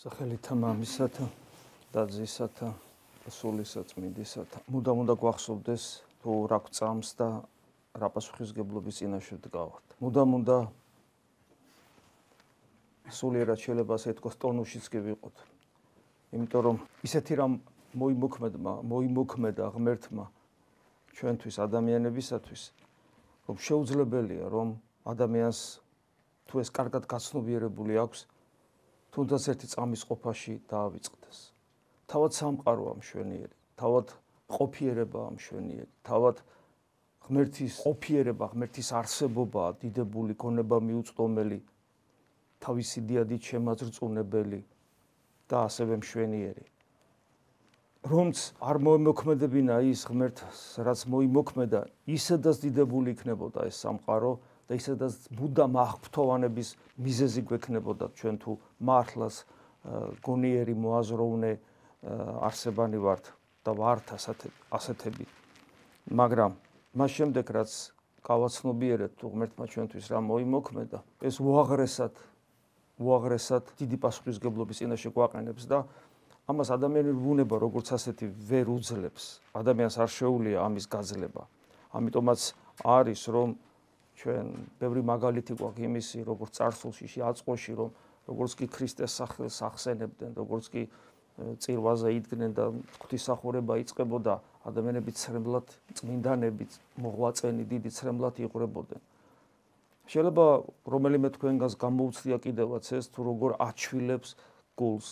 სახელითა მამისათა და ძისათა და სულისა წმინდისათა. მუდამ უნდა გვახსოვდეს თუ რა გვწამს და რა პასუხისმგებლობის წინაშე დგავართ. მუდამ უნდა სულიერად შეიძლება ასე ეთქოს ტონუსშიც კი ვიყოთ. იმიტომ რომ ისეთი რამ მოიმოქმედა ღმერთმა ჩვენთვის ადამიანებისათვის, რომ შეუძლებელია რომ ადამიანს თუ ეს კარგად გაცნობიერებული აქვს, თუნდაც ერთი წამის ყოფაში დაავიწყდეს. თავად სამყაროა მშვენიერი, თავად ყოფიერებაა მშვენიერი, თავად ღმერთის ყოფიერება, ღმერთის არსებობაა დიდებული, გონება მიუწვდომელი, თავისი დიადით შემაძრწუნებელი და ასევე მშვენიერი. რომც არ მოიმოქმედებინა ის ღმერთს, რაც მოიმოქმედა, ისედაც დიდებული იქნებოდა ეს სამყარო და ისედაც მუდამ აღფრთოვანების მიზეზი გვექნებოდა ჩვენ თუ მართლაც გონიერი მოაზროვნე არსებანი ვართ და ვართ ასეთები. მაგრამ მას შემდეგ რაც გავაცნობიერეთ თუ ღმერთმა ჩვენთვის რა მოიმოქმედა, ეს უაღრესად დიდი პასუხისმგებლობის წინაშე გვაყენებს და ამას ადამიანური ბუნება როგორც ასეთი ვერ უძლებს. ადამიანს არ შეუძლია ამის გაძლება. ამიტომაც არის რომ ჩვენ ბევრი მაგალითი გვაქვს იმისი, როგორც წარსულში აწყვოში, რომ როგორც კი ქრისტეს სახელს ახსენებდნენ, როგორც კი წირვაზე იდგნენ და ღვთისმსახურება იწყებოდა, ადამიანები ცრემლად, წმინდანები, მოღვაწენი დიდი ცრემლად იღვრებოდნენ. შეიძლება რომელიმე თქვენგანს გამოუცდია კიდევაც ეს, თუ როგორ აჩვილებს გულს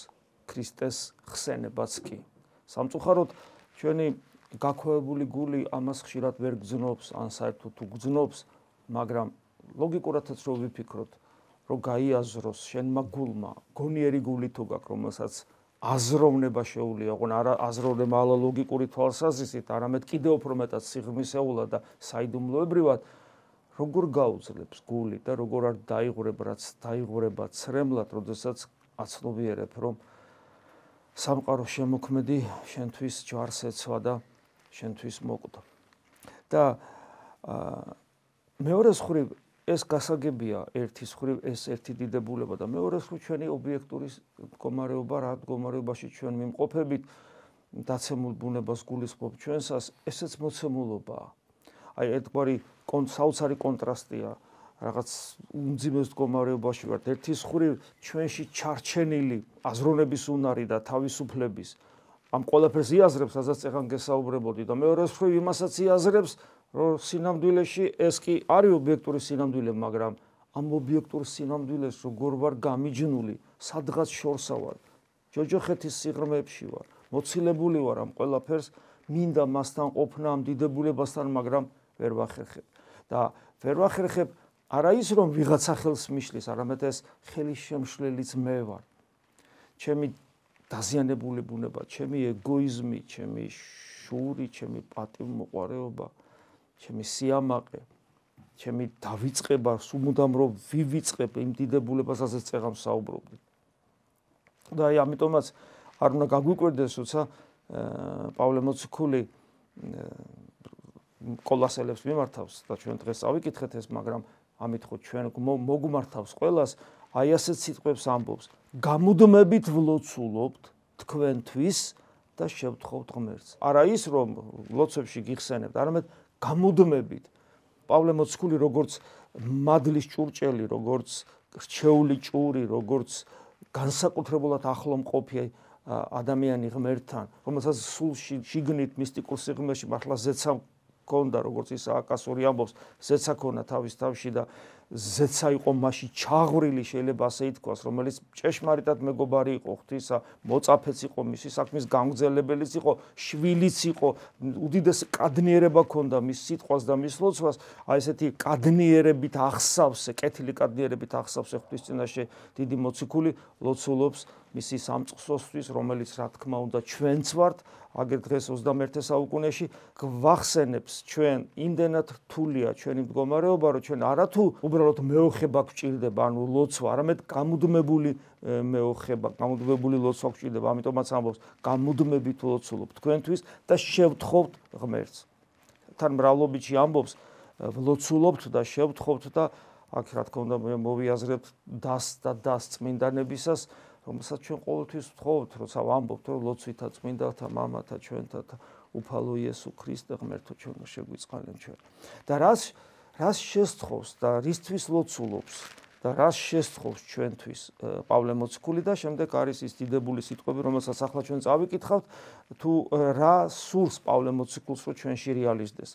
ქრისტეს ხსენებაც კი. სამწუხაროდ ჩვენი გაქვავებული გული ამას ხშირად ვერ გძნობს, ან საერთოდ თუ გძნობს, მაგრამ ლოგიკურადაც რო ვიფიქროთ, რომ გაიაზროს შენმა გულმა, გონიერი გული თუ გაქვს, რომელსაც აზროვნება შეუძლია, ოღონ არა აზროვნება ალა ლოგიკური თვალსაზრისით, არამედ კიდევ უფრო მეტად სიღრმისეულად და საიდუმლოებრივად, როგორ გაუძლებს გული და როგორ არ დაიღვრება, რაც დაიღვრება ცრემლად, როდესაც აცნობიერებ, რომ სამყარო შემოქმედი შენთვის ჯვარს ეცვა და შენთვის მოკვდა. და მეორეს მხრივ ეს გასაგებია, ერთის მხრივ ეს ერთი დიდებულება და მეორეს მხრივ ჩვენი ობიექტური მდგომარეობა, რა მდგომარეობაში ჩვენ მიმყოფებით, დაცემულ ბუნებას გულისხმობ ჩვენსას, ესეც მოცემულობაა. აი ერთგვარი საოცარი კონტრასტია, რაღაც უმძიმეს მდგომარეობაში ვართ. ერთის მხრივ ჩვენში ჩარჩენილი აზროვნების უნარი და თავისუფლების ამ ყველაფერს იაზრებს, რასაც ეხან გესაუბრებოდი და მეორეს მხრივ იმასაც იაზრებს, რომ სინამდვილეში ეს კი არის ობიექტური სინამდვილე, მაგრამ ამ ობიექტურ სინამდვილეს როგორ ვარ გამიჯნული, სადღაც შორსა ვარ, ჯოჯოხეთის სიღრმეებში ვარ, მოცილებული ვარ ამ ყველაფერს, მინდა მასთან ყოფნა ამ დიდებულებასთან, მაგრამ ვერ ვახერხებ. და ვერ ვახერხებ არა ის რომ ვიღაცა ხელს მიშლის, არამედ ეს ხელის შემშლელიც მე ვარ. ჩემი დაზიანებული ბუნება, ჩემი ეგოიზმი, ჩემი შური, ჩემი პატივმოყვარეობა, ჩემი სიამაყე, ჩემი დავიწყება, სულ რომ ვივიწყებ იმ დიდებულებას, რასაც წეგან საუბრობდი. და აი ამიტომაც არ უნდა გაგვიკვირდეს, როცა პავლე მოციქული კოლასელებს მიმართავს და ჩვენ დღეს ავიკითხეთ ეს, მაგრამ ამით ხო ჩვენ მოგმართავს ყველას, აი ასეთ სიტყვებს ამბობს: გამუდმებით ვლოცულობთ თქვენთვის და შევთხოვთ ღმერთს. არა ის რომ ლოცვებში გიხსენებთ, არამედ გამუდმებით. პავლე მოციქული როგორც მადლის ჭურჭელი, როგორც რჩეული ჭური, როგორც განსაკუთრებულად ახლო მყოფი ადამიანი ღმერთთან, რომელსაც სულ შიგნით მისტიკურ სიღრმეში მართლა ზეცა ქონდა, როგორც ისააკასური ამბობს, ზეცა ქონა თავის თავში და ზეცა იყო მასში ჩაღვრილი, შეიძლება ასე ითქვას, რომელიც ჭეშმარიტად მეგობარი იყო ღვთისა, მოწაფეც იყო, მისი საქმის გამგზელებელიც იყო, შვილიც იყო, უდიდესი კადნიერება ქონდა მის სიტყვას და მის ლოცვას, აი ესეთი კადნიერებით ახსავსე, კეთილი კადნიერებით ახსავსე ღვთის წინაშე დიდი მოციქული ლოცულობს მისი სამწყსოსთვის, რომელიც რა თქმა უნდა ჩვენც ვართ, აგერ დღეს 21 საუკუნეში გვახსენებს ჩვენ იმდენად რთულია ჩვენი მდგომარეობა, რომ ჩვენ არათუ უბრალოდ მეოხება გვჭირდება, ანუ ლოცვა, არამედ გამუდმებული მეოხება, გამუდმებული ლოცვა გვჭირდება, ამიტომაც ამბობს, გამუდმებით ვლოცულობთ თქვენთვის და შევთხოვთ ღმერთს. თან მრავლობითში ამბობს, ვლოცულობთ და შევთხოვთ და აქ რა თქმა უნდა მოვიაზრებთ დას და დას წმინდანებისას, რომელსაც ჩვენ ყოველთვის ვთხოვთ, როცა ვამბობთ, რომ ლოცვითა წმინდათა მამათა ჩვენთა უფალო იესო ქრისტე ღმერთო ჩვენო შეგვიწყალენ ჩვენ. და რას შესთხოვს და რისთვის ლოცულობს და რას შესთხოვს ჩვენთვის პავლე მოციქული და შემდეგ არის ის დიდებული სიტყვები, რომელსაც ახლა ჩვენ წავიკითხავთ, თუ რა სურს პავლე მოციქულს რომ ჩვენში რეალიზდეს.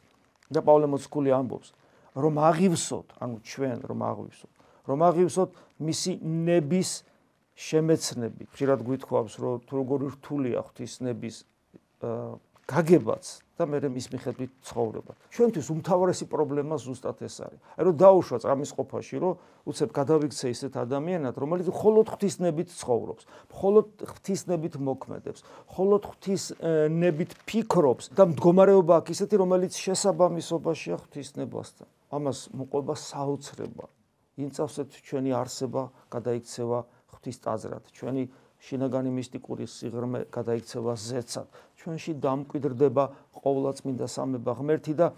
და პავლე მოციქული ამბობს, რომ აღივსოთ, ანუ ჩვენ რომ აღივსოთ მისი ნების შემეცნები. ხშირად გვითხოვს, რომ თუ როგორი რთულია ღვთისნების გაგებაც და მე მის მიხედვით ცხოვრება. ჩვენთვის უმთავრესი პრობლემა ზუსტად ეს არის. აი რომ დაუშვა წამის ყოფაში, რომ უცებ გადავიქცე ისეთ ადამიანად, რომელიც მხოლოდ ღვთისნებით ცხოვრობს, მხოლოდ ღვთისნებით მოქმედებს, მხოლოდ ღვთისნებით ფიქრობს და მდგომარეობა აქვს ისეთი, რომელიც შესაბამისობაშია ღვთისნებასთან. ამას მოყვება საოცრება. იმწავსეთ ჩვენი არსება გადაიქცევა ღვთის ტაძრად, ჩვენი შინაგანი მისტიკური სიღრმე გადაიქცევა ზეცად. ჩვენში დამკვიდრდება ყოვლადწმინდა სამება ღმერთი და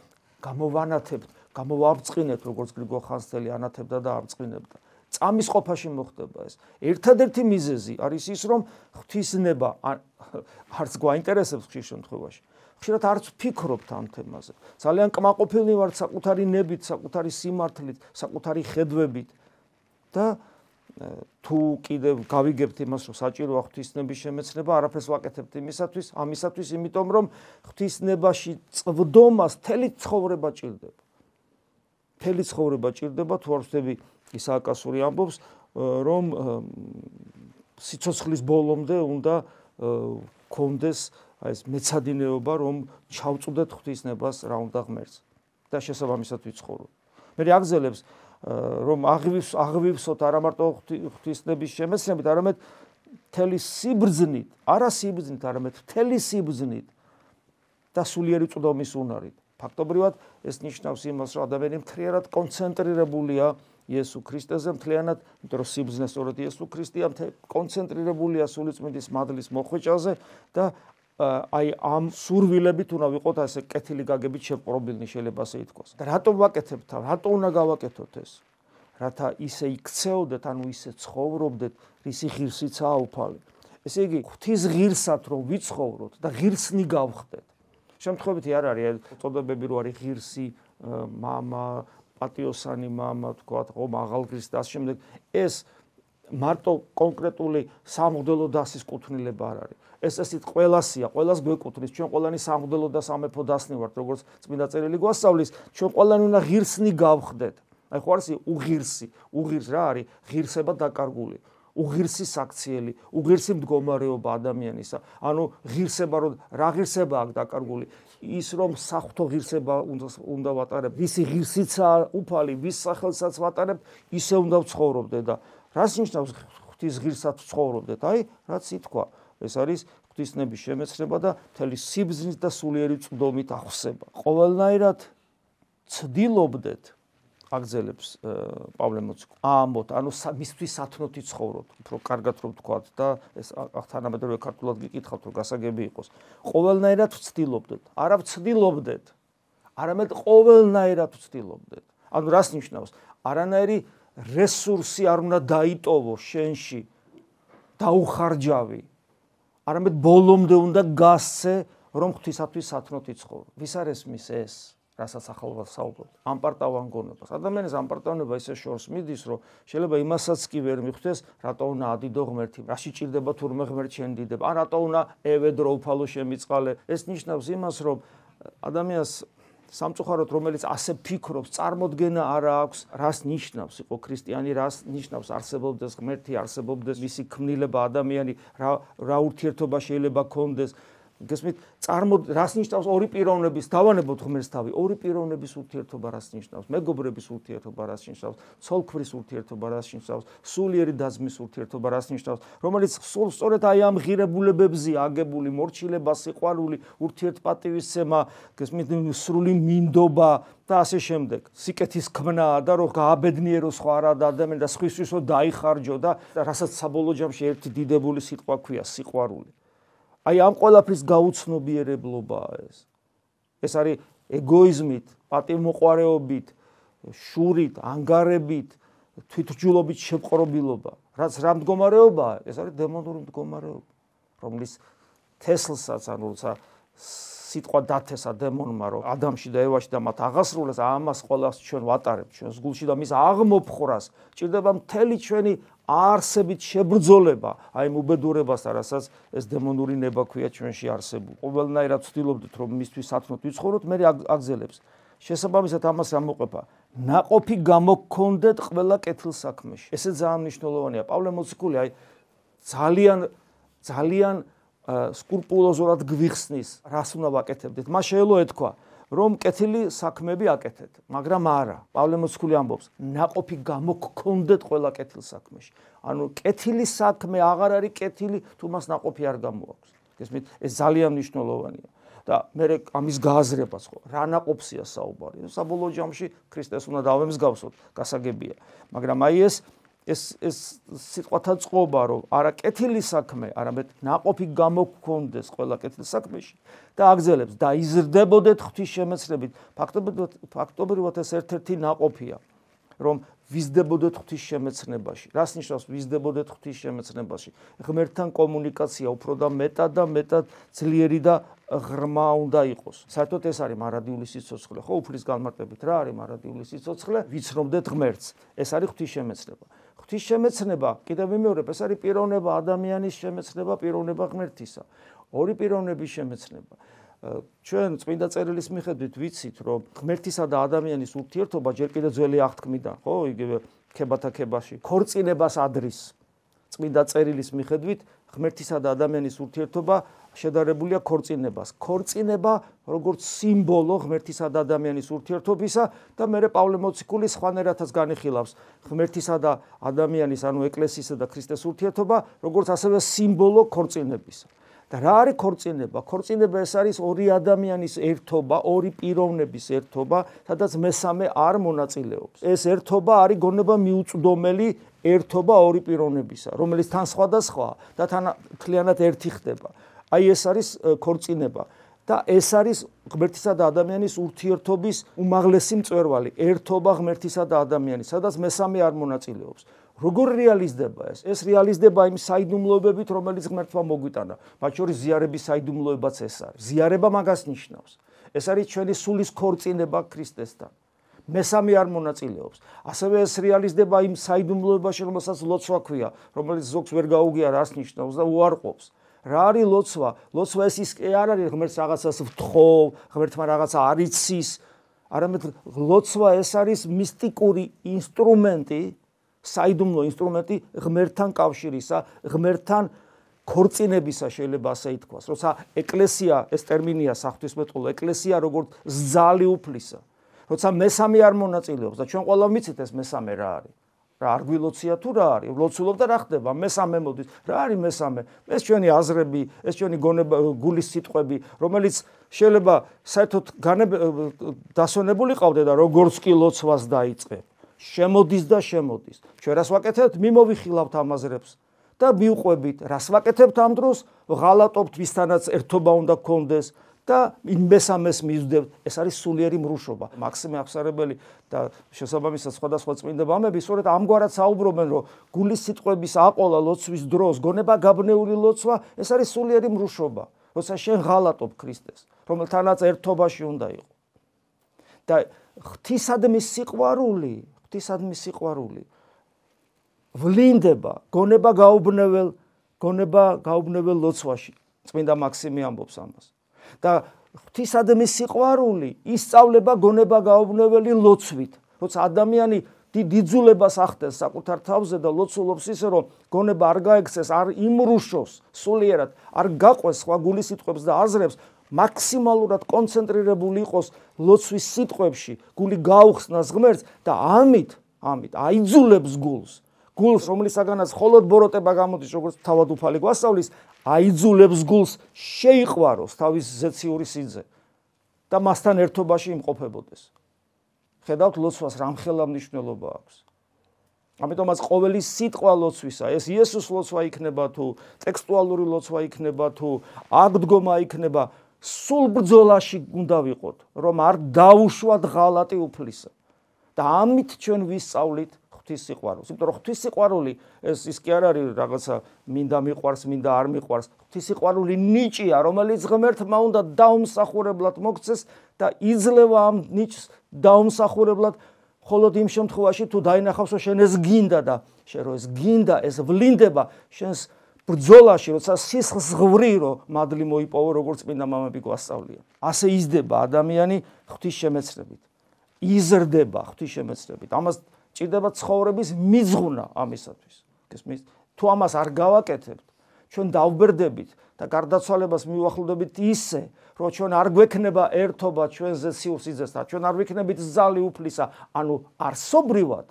გამოვარწყინებთ, როგორც გრიგოლ ხანძთელი ანათებდა და არწყინებდა. წამის ყოფაში მოხდება ეს. ერთადერთი მიზეზი არის ის, რომ ღვთისნება არც გვაინტერესებს ხშირ შემთხვევაში. ხშირად არც ვფიქრობთ ამ თემაზე. ძალიან კმაყოფილნი ვართ საკუთარი ნებით, საკუთარი სიმართლით, საკუთარი ხედვებით და თუ კიდევ გავიგებთ იმას, რომ საჭიროა ღვთისნების შემეცნება, არაფერს ვაკეთებთ ამისათვის, იმიტომ რომ ღვთისნებაში წვდომას მთელი ცხოვრება ჭირდება. მთელი ცხოვრება ჭირდება, თუ არ ვთქვი, ისააკასური ამბობს, რომ სიცოცხლის ბოლომდე უნდა გქონდეს ეს მეცადინეობა, რომ ჩავწვდეთ ღვთისნებას რა უნდა ღმერთს და შესაბამისად ვიცხოვროთ. მე აგზელებს რომ აღვივსოთ არა მარტო ღვთისნების შემეცნებით, არამედ მთელი სიბრძნით, არამედ მთელი სიბრძნით და სულიერი წვდომის უნარით. ფაქტობრივად ეს ნიშნავს იმას, რომ ადამიანი მთლიანად კონცენტრირებულია იესო ქრისტეზე, მთლიანად, იმიტომ რომ სიბრძნე სწორედ იესო ქრისტეა, კონცენტრირებულია სულიწმინდის მადლის მოხვეჭაზე და აი ამ სურვილებით უნდა ვიყოთ ასე კეთილი გაგებით შეპყრობილნი, შეიძლება ასე ითქვას. და რატომ ვაკეთებთ? რატო უნდა გავაკეთოთ ეს? რათა ისე იქცეოდეთ, ანუ ისე ცხოვრობდეთ, რისი ღირსიცაა უფალი. ესე იგი, ღვთის ღირსად რომ ვიცხოვროთ და ღირსნი გავხდეთ. შემთხვევითი არ არის წოდებები, რომ არის ღირსი მამა, პატიოსანი მამა, თქვათ, მაღალღირსი და ამ შემდეგ ეს მარტო კონკრეტული სამღვდელო დასის კუთვნილება არ არის. ესეთ ყველასია, ყველას გვეკუთვნის, ჩვენ ყველანი სამღვდელო და სამეფო დასნი ვართ, როგორც წმინდა წერილი გვასწავლის, ჩვენ ყველანი უნდა ღირსნი გავხდეთ. აი ხო არის უღირს რა არის? ღირსება დაკარგული. უღირსი საქციელი, უღირსი მდგომარეობა ადამიანისა. ანუ ღირსება რა ღირსება აქვს დაკარგული? ის რომ საღვთო ღირსება უნდა ვატარებ, ვისი ღირსიცაა უფალი, ვის სახელსაც ვატარებ, ისე უნდა ვცხოვრობდე და რას ნიშნავს ღვთის ღირსად ვცხოვრობდეთ? აი, რაც ითქვა, ეს არის ღვთისნების შემეცნება და მთელი სიბრძნით და სულიერი წვდომით აღსება. ყოველნაირად ცდილობდეთ, აგზელებს პავლე მოციქული. ამბობთ, ანუ მისთვის სათნოთი ცხოვრობთ, უფრო კარგად რომ ვთქვათ და ეს თანამედროვე ქართულად გიკითხავთ, რომ გასაგები იყოს. ყოველნაირად ვცდილობდეთ, არა ვცდილობდეთ, არამედ ყოველნაირად ვცდილობდეთ. ანუ რას ნიშნავს? არანაირი რესურსი არ უნდა დაიტოვო შენში, დაუხარჯავი. არამედ ბოლომდე უნდა გასცე, რომ ღვთისათვის სათნოთი ცხოვრო. ვის არ ესმის ეს? რასაც ახლა საუბრობთ, ამპარტავან გონებას. ადამიანის ამპარტავნება ისე შორს მიდის, რომ შეიძლება იმასაც კი ვერ მიხვდეს, რატო უნდა ადიდო ღმერთი, რაში ჭირდება თურმე ღმერთი შენდიდება, ან რატო უნდა ევედრო უფალო შემიწყალე. ეს ნიშნავს იმას, რომ ადამიანს სამწუხაროდ, რომელიც ასე ფიქრობს, წარმოდგენა არ აქვს, რას ნიშნავს იყო ქრისტიანი, რას ნიშნავს არსებობდეს ღმერთი, არსებობდეს მისი ქმნილება, ადამიანი, რა ურთიერთობა შეიძლება ქონდეს. გესმით, რას ნიშნავს ორი პიროვნების, დავანებოთ ღმერთს თავი, ორი პიროვნების ურთიერთობა რას ნიშნავს, მეგობრების ურთიერთობა რას ნიშნავს, ცოლ-ქმრის ურთიერთობა რას ნიშნავს, სულიერი და-ძმის ურთიერთობა რას ნიშნავს, რომელიც სწორედ აი ამ ღირებულებებზე აგებული მორჩილება, სიყვარული, ურთიერთპატივისცემა, გესმით, სრული მინდობა და ასე შემდეგ. სიკეთის ქმნა და რომ გააბედნიეროს სხვა რა და ადამიანი და სხვისთვისო დაიხარჯო და რასაც საბოლოო ჯამში ერთი დიდებული სიტყვა ქვია, სიყვარული. აი ამ ყველაფრის გაუცნობიერებლობაა ეს. ეს არის ეგოიზმით, პატივმოყვარეობით, შურით, ანგარებით, თვითრჯულობით შეპყრობილობა, რაც რა მდგომარეობაა, ეს არის დემონური მდგომარეობა, რომლის თესლსაც, ანუ როცა სიტყვა დათესა დემონმა, რომ ადამიანში და ევაში და მათ აღასრულეს, ამას ყველას ჩვენ ვატარებთ ჩვენს გულში და მის აღმოფხვრას ჭირდება მთელი ჩვენი არსებით შებრძოლება, აი იმ უბედურებასთან, რასაც ეს დემონური ნება ქვია ჩვენში არსებული. ყოველნაირად ვცდილობდით, რომ მისთვის სათნოთ ვიცხოვროთ, მე აგზელებს. შესაბამისად ამას რა მოყვება? ნაყოფი გამოგქონდეთ ყველა კეთილ საქმეში. ესე ძალიან მნიშვნელოვანია. პავლე მოციქული აი ძალიან სკრუპულოზურად გვიხსნის, რას უნდა ვაკეთებდეთ. მას შეიძლება ეთქვა, რომ კეთილი საქმეები აკეთეთ, მაგრამ არა. პავლე მოციქული ამბობს, ნაყოფი გამოგქონდეთ ყველა კეთილ საქმეში. ანუ კეთილი საქმე აღარ არის კეთილი, თუ მას ნაყოფი არ გამოაქვს. გესმით? ეს ძალიან მნიშვნელოვანია. და მე ამის გააზრებას ხო რა ნაყოფსია საუბარი. საბოლოო ჯამში ქრისტეს უნდა დავემსგავსოთ, გასაგებია. მაგრამ აი ეს სიტყვათა წყობა, რომ არა კეთილი საქმე, არამედ ნაყოფი გამოგქონდეს ყველა კეთილ საქმეში და აგზელებს და იზრდებოდეთ ღვთის შემეცნებით. ფაქტობრივად ეს ერთ-ერთი ნაყოფია, რომ ვიზრდებოდეთ ღვთის შემეცნებაში. რას ნიშნავს ვიზრდებოდეთ ღვთის შემეცნებაში? ღმერთთან კომუნიკაცია უფრო და მეტად ძლიერი და ღრმა უნდა იყოს. საერთოდ ეს არის მარადიული სიცოცხლე, ხო, უფლის განმარტებით რა არის მარადიული სიცოცხლე? ვიცნობდეთ ღმერთს. ეს არის ღვთის შემეცნება. ღვთის შემეცნება, კიდევ ვიმეორებ, ეს არის პიროვნება ადამიანის შემეცნება, პიროვნება ღმერთისა. ორი პიროვნების შემეცნება. ჩვენ წმინდა წერილის მიხედვით ვიცით, რომ ღმერთისა და ადამიანის ურთიერთობა ჯერ კიდევ ძველი აღთქმიდან, ხო, იგივე ქებათა ქებაში, ქორწინებას ადრის. წმინდა წერილის მიხედვით ღმერთისა და ადამიანის ურთიერთობა შედარებულია ქორწინებას. ქორწინება როგორც სიმბოლო ღმერთისა და ადამიანის ურთიერთობისა და მე პავლე მოციქული სხვანაირადაც განიხილავს ღმერთისა და ადამიანის, ანუ ეკლესიისა და ქრისტეს ურთიერთობა, როგორც ასევე სიმბოლო ქორწინებისა. და რა არის ქორწინება? ქორწინება ეს არის ორი ადამიანის ერთობა, ორი პიროვნების ერთობა, სადაც მესამე არ მონაწილეობს. ეს ერთობა არის გონება მიუწვდომელი ერთობა ორი პიროვნებისა, რომელიც თან სხვადასხვაა და თან მთლიანად ერთი ხდება. აი ეს არის ქორწინება და ეს არის ღმერთისა და ადამიანის ურთიერთობის უმაღლესი მწვერვალი, ერთობა ღმერთისა და ადამიანის, სადაც მესამე არ მონაწილეობს. როგორ რეალიზდება ეს? ეს რეალიზდება იმ საიდუმლოებებით, რომელიც ღმერთმა მოგვიტანა. მათ შორის ზიარების საიდუმლოებაც ეს არის. ზიარება მაგას ნიშნავს. ეს არის ჩვენი სულის ქორწინება ქრისტესთან. მესამე არ მონაწილეობს. ასევე ეს რეალიზდება იმ საიდუმლოებაში, რომელსაც ლოცვა ქვია, რომელიც ზოგს ვერ გაუგია რას ნიშნავს და უარყოფს. რა არის ლოცვა? ლოცვა ის კი არ არის ღმერთს რაღაცას ვთხოვ, ღმერთმა რაღაცა არ იცის, არამედ ლოცვა ეს არის მისტიკური ინსტრუმენტი, საიდუმლო ინსტრუმენტი ღმერთთან კავშირისა, ღმერთთან ქორწინებისა შეიძლება ასე ითქვას. როცა ეკლესია, ეს ტერმინია საღვთისმეტყველო, ეკლესია როგორც ზალი უფლისა. როცა მესამე არ მონაწილეობს და ჩვენ ყველა ვიცით ეს მესამე რა არის. რა არ გვილოცია თუ რა არის? ვლოცულობ და რა ხდება? მესამე მოდის. რა არის მესამე? ეს ჩვენი აზრები, ეს ჩვენი გონება, გულის სიტყვები, რომელიც შეიძლება საერთოდ დასვენებული ყავდე და როგორც კი ლოცვას დაიწყე. შემოდის და შემოდის. ჩვენ რას ვაკეთებთ? მიმოვიხილავთ ამ აზრებს და მიუყვებით. რას ვაკეთებთ ამ დროს? ღალატობთ, ვისთანაც ერთობა უნდა გქონდეს და მესამეს მივსდებთ. ეს არის სულიერი მრუშობა. მაქსიმე აღსარებელი და შესაბამისად სხვადასხვა წმინდა ბამები სწორედ ამგვარად საუბრობენ, რომ გულის სიტყვების აყოლა ლოცვის დროს, გონება გაბნეული ლოცვა, ეს არის სულიერი მრუშობა. როცა შენ ღალატობ ქრისტეს, რომელთანაც ერთობაში უნდა იყო. და ღვთისადმი სიყვარული ვლინდება გონება გაუბნეველ ლოცვაში. წმინდა მაქსიმე ამბობს ამას. და ღვთისადმი სიყვარული ისწავლება გონება გაუბნეველი ლოცვით. როცა ადამიანი დიდ იძულებას ახდენს საკუთარ თავზე და ლოცულობს ისე, რომ გონება არ გაექცეს, არ იმრუშოს სულიერად, არ გაყვეს სხვა გულის სიტყვებს და აზრებს, მაქსიმალურად კონცენტრირებული იყოს ლოცვის სიტყვებში, გული გაუხსნას ღმერთს და ამით აიძულებს გულს, რომლისაგანაც მხოლოდ ბოროტება გამოდის, როგორც თავად უფალი გვასწავლის, აიძულებს გულს შეიყვაროს თავის ზეციური სიძე და მასთან ერთობაში იმყოფებოდეს. ხედავთ ლოცვას რამხელა მნიშვნელობა აქვს. ამიტომაც ყოველი სიტყვა ლოცვისა, ეს იესოს ლოცვა იქნება თუ ტექსტუალური ლოცვა იქნება თუ აღდგომა იქნება, სულ ბრძოლაში უნდა ვიყოთ, რომ არ დაუშვათ ღალატი უფლისა. და ამით ჩვენ ვისწავლით ღვთის სიყვარულს. იმიტომ რომ ღვთის სიყვარული ის კი არ არის რაღაცა მინდა მიყვარს, მინდა არ მიყვარს. ღვთის სიყვარული ნიჭია, რომელიც ღმერთმა უნდა დაუმსახურებლად მოქცეს და იძლევა ამ ნიჭს დაუმსახურებლად მხოლოდ იმ შემთხვევაში თუ დაინახავს რომ შენ ეს გინდა და შენ რო ეს გინდა, ეს ვლინდება შენს ბრძოლაში, როცა სისხლს ღვრი რომ მადლი მოიპოვო, როგორც წმინდა მამები გვასწავლიან. ასე იზრდება ადამიანი ღვთის შემეცნებით. იზრდება ღვთის შემეცნებით. ამას ჭირდება ცხოვრების მიძღვნა ამისათვის. თუ ამას არ გავაკეთებთ, ჩვენ დავბერდებით და გარდაცვალებას მივახლდებით ისე, რომ ჩვენ არ გვექნება ერთობა ჩვენზე სივრციზესთან, ჩვენ არ ვიქნებით ზალი უფლისა, ანუ არსობრივად,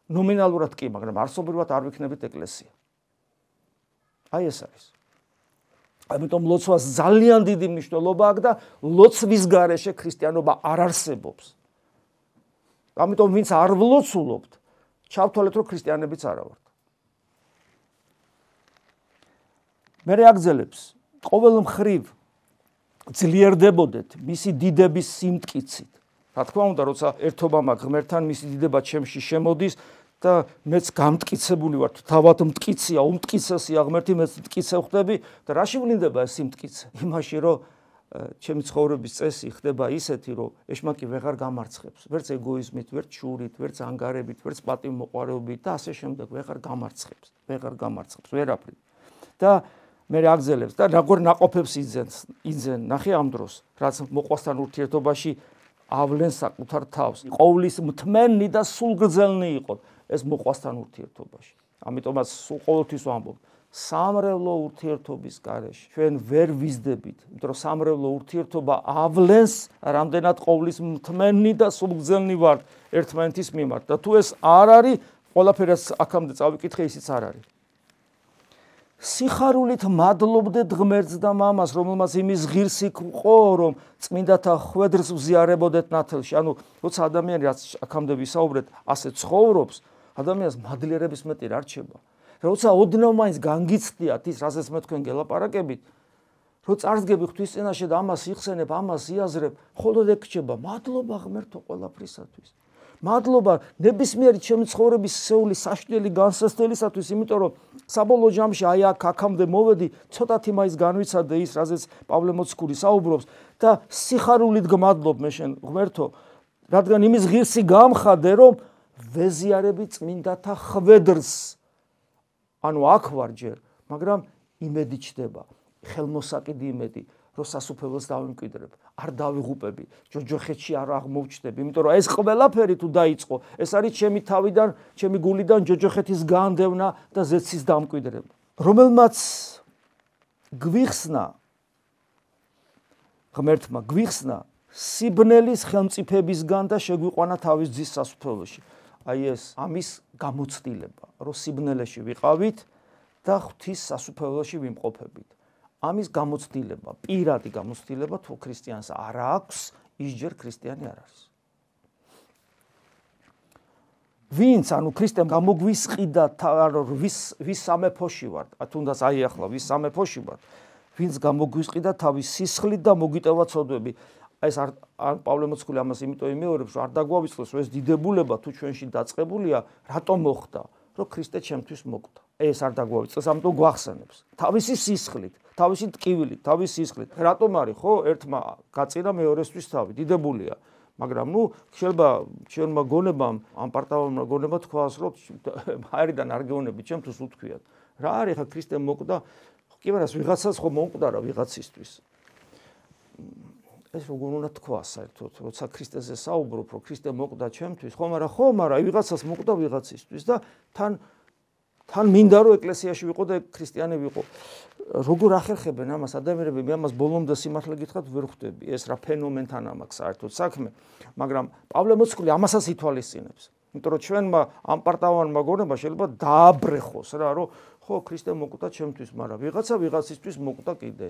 ნომინალურად კი, მაგრამ არსობრივად არ ვიქნებით ეკლესია. აი ეს არის. ამიტომ ლოცვას ძალიან დიდი მნიშვნელობა აქვს და ლოცვის გარეშე ქრისტიანობა არ არსებობს. ამიტომ ვინც არ ვლოცულობთ, ჩავთვალეთ რომ ქრისტიანებიც არა ვართ. მე აგზელებს ყოველ მხრივ ძლიერდებოდეთ მისი დიდების სიმტკიცით. რა თქმა უნდა, როცა ერთობა მაქვს ღმერთთან, მისი დიდება ჩემში შემოდის და მეც გამტკიცებული ვარ, თავად მტკიცია, უმტკიცესია ღმერთი, მეც მტკიცე ხდები და რაში ვლინდება ეს სიმტკიცე? იმაში, რომ ჩემი ცხოვრების წესი ხდება ისეთი, რომ ეშმაკი ვეღარ გამარცხებს, ვერც ეგოიზმით, ვერც შურით, ვერც ანგარებით, ვერც პატივმოყვარეობით და ასე შემდეგ ვეღარ გამარცხებს, ვერაფრით. და მე აგზელებს და როგორ ნაყოფებს იძენ, ნახე ამ დროს, რაც მოყვასთან ურთიერთობაში ავლენს საკუთარ თავს. ყოვლის მთმენი და სულგრძელნი იყო ეს მოყვასთან ურთიერთობაში. ამიტომაც ყოველთვის ვამბობ, სამრევლო ურთიერთობის გარეშე ჩვენ ვერ ვიზდებით, იმიტომ რომ სამრევლო ურთიერთობა ავლენს რამდენად ყოვლის მთმენი და სულგრძელნი ვართ ერთმანეთის მიმართ. და თუ ეს არ არის, ყველაფერს აქამდე წავიკითხე, ისიც არ არის. სიხარულით მადლობდეთ ღმერთს და მამას, რომელმაც იმის ღირსი ყო, რომ წმინდათა ხვედრს ვზიარებოდეთ ნათელში. ანუ როცა ადამიანი რაც აქამდე ვისაუბრეთ, ასე ცხოვრობს, ადამიანს მადლიერების მეტი რა რჩება. როცა ოდნავ მაინც განგიცდიათ ის, რასაც მე თქვენ გელაპარაკებით, რომ წარსდგები ღვთის წინაშე და ამას იხსენებ, ამას იაზრებ, მხოლოდ ეგ რჩება, მადლობა ღმერთო ყველაფრისათვის. მადლობა ნებისმიერი ჩემი ცხოვრების სეული საშინელი განსასწრებისათვის, იმიტომ რომ საბოლოო ჯამში აი აქამდე მოვედი, ცოტათი მაინც განვიცადე ის, რაზეც პავლე მოციქული საუბრობს და სიხარულით გმადლობ მე შენ ღმერთო, რადგან იმის ღირსი გამხადე, რომ ვეზიარები წმინდათა ხვედრს. ანუ აქ ვარ ჯერ, მაგრამ იმედი ჩდება, ხელმოსაკიდი იმედი, რომ სასუფეველს დავიმკვიდრებ, არ დავიღუპები, ჯოჯოხეთში არ აღმოვჩნდები, იმიტომ რომ ეს ყველაფერი თუ დაიწყო, ეს არის ჩემი თავიდან, ჩემი გულიდან ჯოჯოხეთის განდევნა და ზეცის დამკვიდრება. რომელმაც გვიხსნა ღმერთმა გვიხსნა სიბნელის ხელმწიფებისგან და შეგვიყვანა თავის ძის სასუფეველში. აი ეს ამის გამოცდილება, რომ სიბნელეში ვიყავით და ღვთის სასუფეველში ვიმყოფებით. ამის გამოცდილება, პირადი გამოცდილება თუ ქრისტიანს არ აქვს, ის ჯერ ქრისტიანი არ არის. ვინც ანუ ქრისტემ გამოგვისყიდა ვის სამეფოში ვარ, თუნდაც აი ახლა ვის სამეფოში ვარ, ვინც გამოგვისყიდა თავის სისხლით და მოგიტევა ცოდვები. ეს პავლე მოციქული ამას იმიტომ იმეორებს, რომ არ დაგვავიწყდეს, რომ ეს დიდებულება თუ ჩვენში დაწყებულია, რატომ მოხდა, რომ ქრისტე ჩემთვის მოკვდა. ეს არ დაგვავიწყდეს, ამიტომ გვახსენებს. თავისი სისხლით, თავისი ტკივილით, თავისი სისხლით. რატომ არის, ხო, ერთმა გაწირა მეორესთვის თავი, დიდებულია. მაგრამ შეიძლება ჩვენმა გონებამ, ამ პარტავმა გონება თქვას, რომ აერიდან არ გეონებით, ჩემთვის უთქვიათ. რა არის ხა ქრისტე მოკვდა? კი, მაგრამ ვიღაცას ხო მომკვდა რა ვიღაცისთვის. ეს როგორ უნდა თქვას საერთოდ, როცა ქრისტეზე საუბრობ, რომ ქრისტე მოკვდა ჩემთვის, ხო, მაგრამ ვიღაცას მოკვდა ვიღაცისთვის და თან მინდა რომ ეკლესიაში ვიყო და ქრისტიანი ვიყო. როგორ ახერხებენ ამას ადამიანები, მე ამას ბოლომდე სიმართლე გითხრათ ვერ ხვდები, ეს რა ფენომენთან ამაქვს საერთოდ საქმე, მაგრამ პავლე მოციქული ამასაც ითვალისწინებს. იმიტომ რომ ჩვენმა ამ პარტავანმა გონება შეიძლება დააბრეხოს რა, რომ ხო ქრისტე მოკვდა ჩემთვის, მაგრამ ვიღაცისთვის მოკვდა კიდე.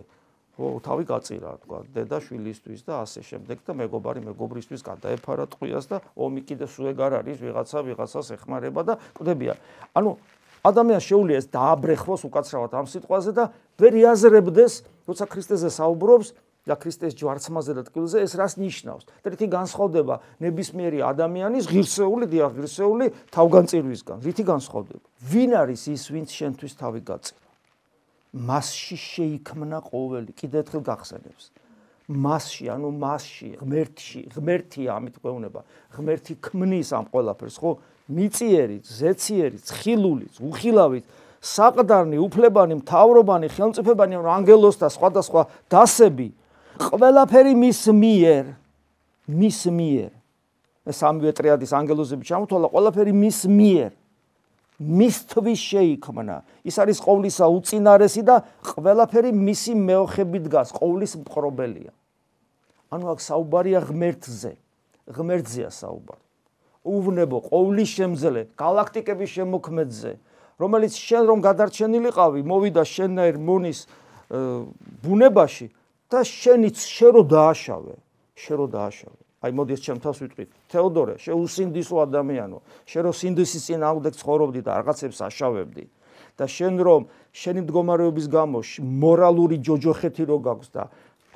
ხო, თავი გაწირა, თქვა, დედა შვილისთვის და ასე შემდეგ და მეგობარი მეგობრისთვის გადაეფარა ტყვიას და ომი კიდე სულ ეგ არ არის, ვიღაცას ეხმარება და კვდებიან. ანუ ადამიანს შეუძლია ეს დააბრეხოს უკაცრავად ამ სიტყვაზე და ვერ იაზრებდეს, როცა ქრისტეზე საუბრობს, და ქრისტეს ჯვარცმაზე და ტკბილზე ეს რას ნიშნავს? და რითი განსხვავდება ნებისმიერი ადამიანის ღირსეული თავგანწირვისგან? რითი განსხვავდება? ვინ არის ის, ვინც შენთვის თავი გაწირა? მასში შეიქმნა ყოველი, კიდევ ერთხელ გახსენებს. მასში, ანუ მასში, ღმერთია, ამით გვეუბნება. ღმერთი ქმნის ამ ყველაფერს, ხო? მიწიერით, ზეციერით, ცხილულით, უხილავით, საყდარნი, უფლებანი, მთავრობანი, ხელმწიფებანი, ანგელოს და სხვადასხვა დასები, ყველაფერი მის მიერ. ეს სამივე ტრიადის ანგელოზები ჩამოთვალა, ყველაფერი მის მიერ. მისთვის შეიქმნა. ის არის ყოვლისა უწინარესი და ყველაფერი მისი მეოხებით დგას, ყოვლის მყრობელია. ანუ აქ საუბარია ღმერთზეა საუბარი. უვნებო, ყოვლის შემძლე, galaktikების შემოქმედზე, რომელიც შენ რომ გადარჩენილიყავი, მოვიდა შენნაირ მონის ბუნებაში და შენ რო დააშავე. აი მოდი ეს ჩემ თავს ვიტყვით. თეოდორე, შეუსინდისო ადამიანო, შენ რო სინდისის წინააღმდეგ ცხოვრობდი და რაღაცებს აშავებდი და შენ რომ შენი მდგომარეობის გამო მორალური ჯოჯოხეთი რო გაქვს და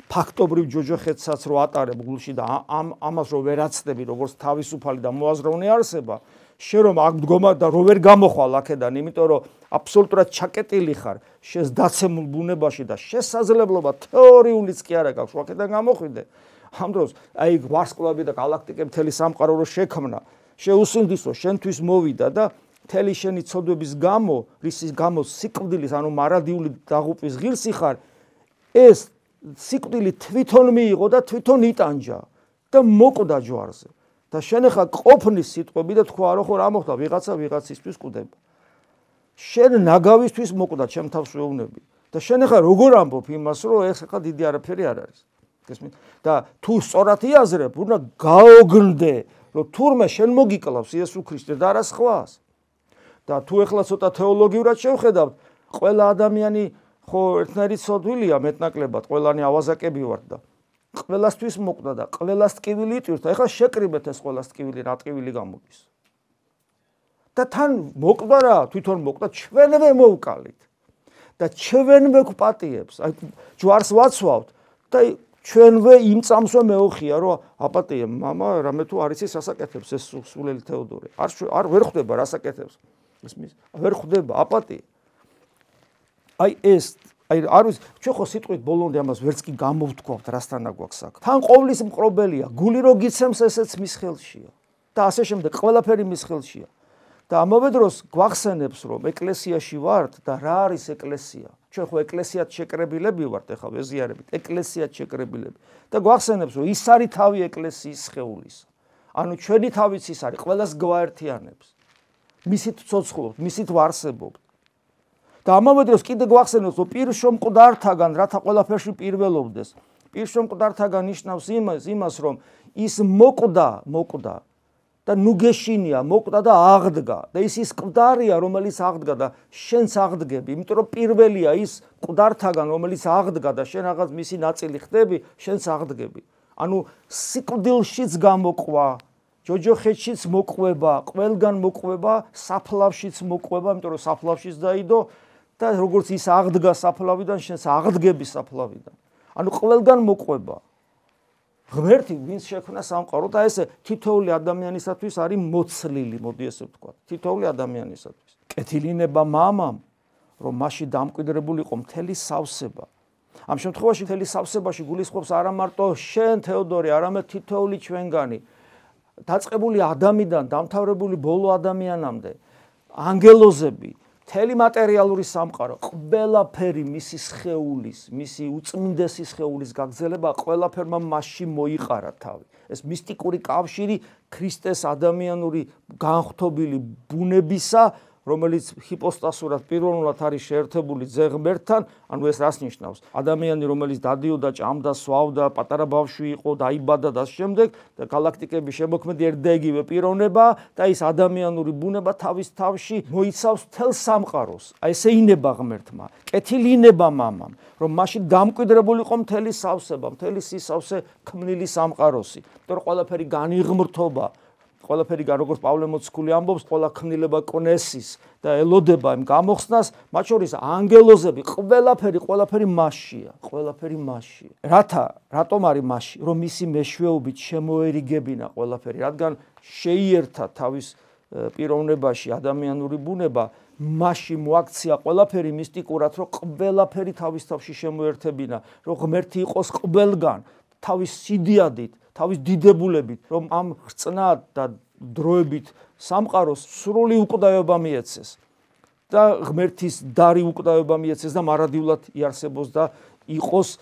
ფაქტობრივ ჯოჯოხეთსაც რო ატარებ გულში და ამას რო ვერ აცდები როგორც თავისუფალი და მოაზროვნე არსება, შენ რომ აქ მდგომარ და რო ვერ გამოხვალ აქედან, იმიტომ რომ აბსოლუტურად ჩაკეტილი ხარ შენს დაცემულ ბუნებაში და შესაძლებლობა თეორიულიც კი არა გაქვს აქედან გამოხვიდე. ამ დროს აი ვარსკვლავები და galaktikები მთელი სამყარო რო შექმნა, შეუსინდისო შენთვის მოვიდა და მთელი შენი ცოდვების გამო, რისის გამო სიკვდილის, ანუ მარადიული დაღუპვის ღირსი ხარ, ეს სიკვდილი თვითონ მიიღო და თვითონ იტანჯა და მოკვდა ჯვარზე. და შენ ხა ყოფნის სიტყვები და თქვა რა ხო რა მოხდა, ვიღაცა ვიღაცისთვის კვდება. შენ ნაგავისთვის მოკვდა, ჩემ თავს ვეუბნები. და შენ ხა როგორ ამბობ იმას, რომ ეს ხა დიდი არაფერი არ არის. და თუ სწორად იაზრებ, უნდა გაოგნდე, რომ თურმე შენ მოგიკლავს იესო ქრისტე და არა სხვას. და თუ ეხლა ცოტა თეოლოგიურად შევხედავთ, ყველა ადამიანი ხო ერთნაირი ცოდვილია მეტნაკლებად, ყველანი ავაზაკები ვართ და ყველასთვის მოკვდა და ყველას ტკივილი იტვირთ. ეხლა შეკრიბეთ ეს ყველას ტკივილი, რა ტკივილი გამოდის. და თან მოკვდა რა, თვითონ მოკვდა, ჩვენვე მოვკალით. და ჩვენვე გვპატიებს, აი ჯვარს ვაცვავთ და ჩვენვე იმ წამსვე მეოხია, რომ აპატიე, მამა, რამე თუ არ იცის რასაკეთებს ეს სულელი თეოდორე. არ ვერ ხვდება რასაკეთებს. ისმის, ვერ ხვდება აპატიე. აი ეს არ ვიცი, ჩვენ ხო სიტყვით ბოლომდე ამას ვერც კი გამოვთქვავთ, რასთანა გვაქვს აქ. თან ყოვლის მყრობელია, გული რო გიცემს, ესეც მის ხელშია. და ასე შემდეგ, ყველაფერი მის ხელშია. და ამავე დროს გვახსენებს, რომ ეკლესიაში ვართ და რა არის ეკლესია? ჩვენ ხო ეკლესიად შეკრებილები ვართ, ეხლა ვეზიარებით, ეკლესიად შეკრებილები. და გვახსენებს, რომ ის არის თავი ეკლესიის სხეულის. ანუ ჩვენი თავიც ის არის, ყველას გვაერთიანებს. მისით ცოცხლობთ, მისით ვარსებობთ. და ამავე დროს კიდე გვახსენებს, რომ პირშომკვდართაგან, რათა ყველაფერში პირველობდეს. პირშომკვდართაგან ნიშნავს იმას, რომ ის მოკვდა და ნუ გეშინია, მოკვდა და აღდგა. და ის მკვდარია, რომელიც აღდგა და შენც აღდგები, იმიტომ რომ პირველია ის მკვდართაგან, რომელიც აღდგა და შენ რაღაც მისი ნაწილი ხდები, შენც აღდგები. ანუ სიკვდილშიც გამოყვა, ჯოჯოხეთშიც მოყვება, ყველგან მოყვება, საფლავშიც მოყვება, იმიტომ რომ საფლავშიც დაიდო და როგორც ის აღდგა საფლავიდან, შენც აღდგები საფლავიდან. ანუ ყველგან მოყვება. ღმერთი ვინც შექმნა სამყარო და ესე თითოეული ადამიანისათვის არის მოცლილი, მოდი ესე ვთქვა. თითოეული ადამიანისათვის. კეთილინება მამამ, რომ მასში დამკვიდრებულიყო მთელი სავსება. ამ შემთხვევაში მთელი სავსებაში გულისხმობს არა მარტო შენ თეოდორე, არამედ თითოეული ჩვენგანი. დაწყებული ადამიანიდან დამთავრებული ბოლო ადამიანამდე, ანგელოზები, მთელი მატერიალური სამყარო, ყველაფერი მისი სხეულის, მისი უწმინდესი სხეულის გაგრძელება, ყველაფერმა მასში მოიყარა თავი. ეს მისტიკური კავშირი ქრისტეს ადამიანური განხთობილი ბუნებისა, რომელიც ჰიპოსტასურად პირველად არის შეერთებული ძე ღმერთთან, ანუ ეს რას ნიშნავს? ადამიანი, რომელიც დადიოდა, ჭამდა, სვავდა, პატარა ბავშვი იყო, დაიბადა და შემდეგ და galaktikების შემოქმედი ერთდაიგივე პიროვნება და ის ადამიანური ბუნება თავის თავში მოიცავს მთელ სამყაროს. აი ესე ინება ღმერთმა, კეთილი ინება მამამ, რომ მასში დამკვიდრებულიყო მთელი სავსება, მთელი სისავსე ქმნილი სამყაროსი. იმიტომ რომ ყველაფერი განიღმრთობა, ყველაფერიგან როგორც პავლე მოციქული ამბობს, ყველა ქმნილება კნესის და ელოდება იმ გამოხსნას, მათ შორის ანგელოზები, ყველაფერი მასშია, რატომ არის მასში, რომ მისი მეშვეობით შემოერიგებინა ყველაფერი, რადგან შეიერთა თავის პიროვნებაში ადამიანური ბუნება, მასში მოაქცია ყველაფერი მისტიკურად, რომ ყველაფერი თავის თავში შემოერთებინა, რომ ღმერთი იყოს ყველგან, თავის სიდიადით, თავის დიდებულებით, რომ ამ ხრწნად და დროებით სამყაროს სრული უკვდავება მიეცეს და ღმერთის დარი უკვდავება მიეცეს და მარადიულად იარსებოს და იყოს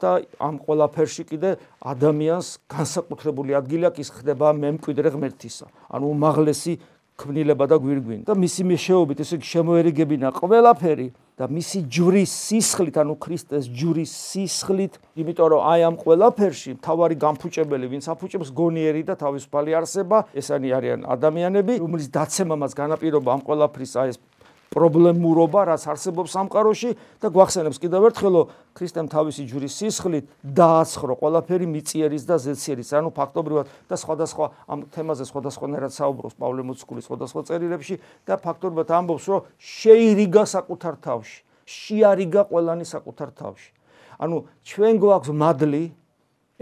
და ამ ყველაფერში კიდე ადამიანს განსაკუთრებული ადგილი აქვს, ის ხდება მემკვიდრე ღმერთისა, ანუ უმაღლესი ქმნილება და გვირგვინი და მისი მეშვეობით ესე შემოერიგებინა ყველაფერი და მისი ჯვრის სისხლით, ანუ ქრისტეს ჯვრის სისხლით, იმიტომ რომ აი ამ ყველაფერში მთავარი განფუჭებელი, ვინც აფუჭებს გონიერი და თავისუფალი არსება, ესენი არიან ადამიანები, რომლის დაცემამაც განაპირობა ამ ყველაფრის აი ეს პრობლემურობა, რაც არსებობს სამყაროში და გვახსენებს კიდევ ერთხელ, რომ ქრისტემ თავისი ჯვრის სისხლით დააცხრო ყველაფერი მიწიერის და ზეციერის, ანუ ფაქტობრივად და სხვადასხვა ამ თემაზე სხვადასხვანაირად საუბრობს პავლე მოციქული სხვადასხვა წერილებში და ფაქტობრივად ამბობს, რომ შეირიგა საკუთარ თავში, შეარიგა ყველანი საკუთარ თავში. ანუ ჩვენ გვაქვს მადლი,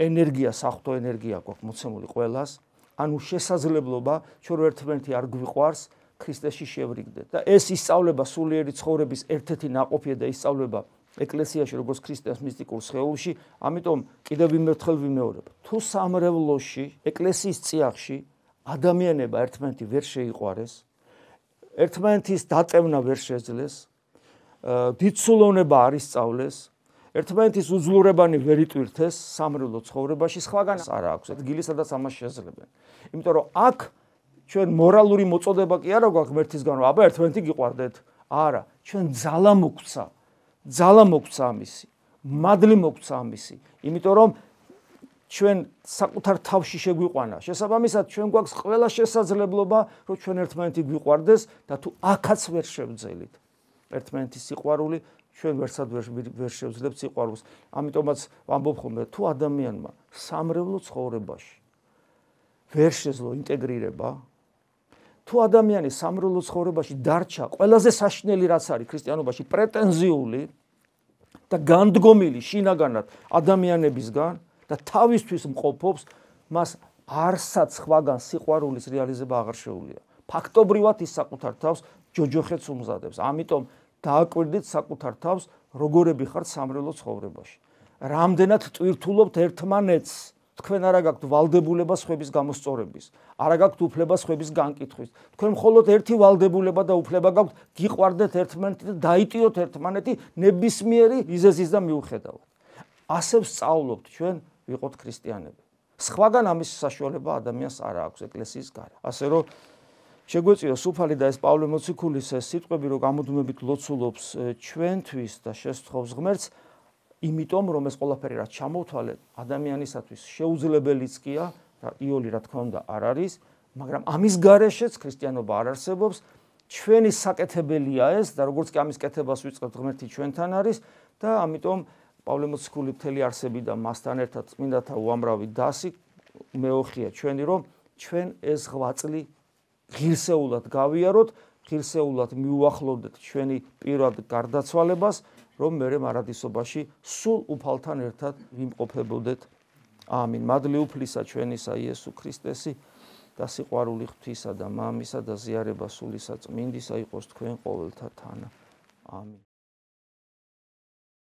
ენერგია, საღვთო ენერგია გვაქვს მოცემული ყველას, ანუ შესაძლებლობა, ჩვენ ერთმანეთი არ გვიყვარს, ქრისტეში შევრიგდეთ და ეს ისწავლება სულიერი ცხოვრების ერთ-ერთი ნაყოფია და ისწავლება ეკლესიაში როგორც ქრისტეს მისტიკურ სხეულში, ამიტომ კიდევ ვიმერთხელ ვიმეორებ. თუ სამრევლოში, ეკლესიის წიაღში ადამიანება ერთმანეთი ვერ შეიყვარეს, ერთმანეთის დატევნა ვერ შეძლეს, დიდსულოვნება არ ისწავლეს, ერთმანეთის უძლურებანი ვერ იტვირთეს სამრევლო ცხოვრებაში, სხვაგან არ აქვს ადგილი, სადაც ამას შეძლებენ. იმიტომ რომ აქ ჩვენ მორალური მოწოდება კი არა გვაქვს ღმერთისგან, რომ აბა ერთმანეთი გიყვარდეთ. არა, ჩვენ ძალა მოგვცა ამისი, მადლი მოგვცა ამისი, იმიტომ რომ ჩვენ საკუთარ თავში შეგვიყვანა. შესაბამისად, ჩვენ გვაქვს ყველა შესაძლებლობა, რომ ჩვენ ერთმანეთი გვიყვარდეს და თუ აქაც ვერ შევძელით ერთმანეთის სიყვარული, ჩვენ ვერსად ვერ შევძლებთ სიყვარულს. ამიტომაც ვამბობ ხოლმე, თუ ადამიანმა სამრევლო ცხოვრებაში ვერ შეძლო ინტეგრირება, თუ ადამიანი სამრევლო ცხოვრებაში დარჩა ყველაზე საშინელი რაც არის ქრისტიანობაში პრეტენზიული და განდგომილი შინაგანად ადამიანებისგან და თავისთვის მყოფობს, მას არსად სხვაგან სიყვარულის რეალიზება აღარ შეუძლია. ფაქტობრივად ის საკუთარ თავს ჯოჯოხეთს უმზადებს. ამიტომ დააკვირდით საკუთარ თავს, როგორები ხართ სამრევლო ცხოვრებაში. რამდენად ტვირთულობთ ერთმანეთს. თქვენ არა გაქვთ ვალდებულება სხვების გამოსწორების, არა გაქვთ უფლება სხვების განკითხვის. თქვენ მხოლოდ ერთი ვალდებულება და უფლება გაქვთ გიყვარდეთ ერთმანეთი და დაიტიოთ ერთმანეთი ნებისმიერი მიზეზის და მიუხედავად. ასე ვსწავლობთ ჩვენ ვიყოთ ქრისტიანები. სხვაგან ამის საშუალება ადამიანს არ აქვს ეკლესიის გარეთ. ასე რომ შეგვეწიო სუფალი და ეს პავლე მოციქულის ეს სიტყვები, რომ გამუდმებით ლოცულობს ჩვენთვის და შესთხოვს ღმერთს, იმიტომ რომ ეს ყველაფერი რაც ჩამოვთვალეთ ადამიანისათვის შეუძლებელიც კია, იოლი რა თქმა უნდა არ არის, მაგრამ ამის გარეშეც ქრისტიანობა არ არსებობს, ჩვენი საკეთებელია ეს და როგორც კი ამის კეთებას ვიწყებთ ღმერთი ჩვენთან არის და ამიტომ პავლე მოციქული მთელი არსებიდან მასთან ერთად წმინდათა უამრავი დასი მეოხია ჩვენი, რომ ჩვენ ეს ღვაწლი ღირსეულად გავიაროთ, ღირსეულად მიუახლოვდეთ ჩვენი პირად გარდაცვალებას, რომ მერე მარადისობაში სულ უფალთან ერთად ვიმყოფებოდეთ. ამინ. მადლი უფლისა ჩვენისა იესო ქრისტესი და სიყვარული ღვთისა და მამისა და ზიარება სულისა წმინდისა იყოს თქვენ ყოველთა თანა. ამინ.